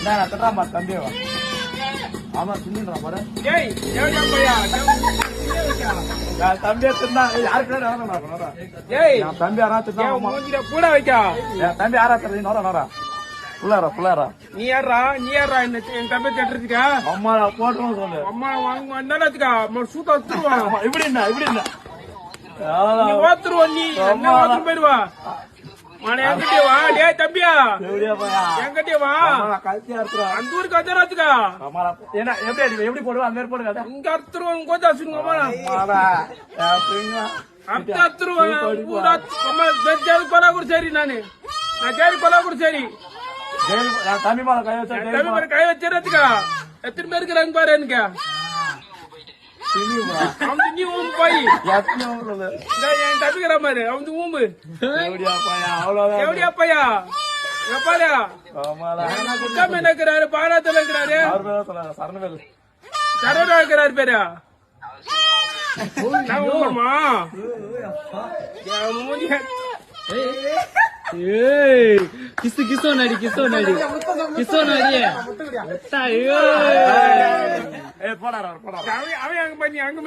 திட்டாமா தம்பியவா ஆமா தின்னுறான் பாரு ஏய் ஏய் பையா தம்பியா தின்னா யாருக்கு ஏய் தம்பி யாரா தின்னா மூஞ்சில கூட வைக்கா தம்பி யாரா தெரியும் நோரா புள்ளாரா நீ யாரா என்ன என் தம்பி திட்டுறதுக்கா அம்மா போட்டுருவோம் சொல்லு அம்மா வாங்க வந்தாச்சுக்கா சூட்டா வச்சுருவான் இப்படி என்ன நீ ஓத்துருவா நீ என்ன ஓத்து போயிடுவா மன என்கிட்டே வா டே தம்பியா என்கிட்டே வா கல்த்தியா இருக்கிறா அந்த ஊருக்கு வந்தாச்சுக்கா என்ன எப்படி போடுவா அந்த மாதிரி போடுங்க இங்க அத்துருவாங்க கோச்சா சுங்கம்மா அத்துருவாங்க பூரா ஜெயிலுக்கு போனா கூட சரி நான் ஜெயிலுக்கு போனா கூட சரி தம்பி மேல கை வச்சிடறதுக்கா எத்தனை பேர் இருக்கிறாங்க பாரு எனக்கு அவன் நீ ஊம்பு போய் என் தப்பிக்கிற மாதிரி அவன் ஊம்பு எப்படியா பையா எப்பாடியா குட்டாம இருக்கிறாரு பாராத்துல இருக்கிறாரு சரவணா இருக்கிறாரு பேரா ஊம்பமா கிசோ நடி அவன் அங்க பண்ணி அங்க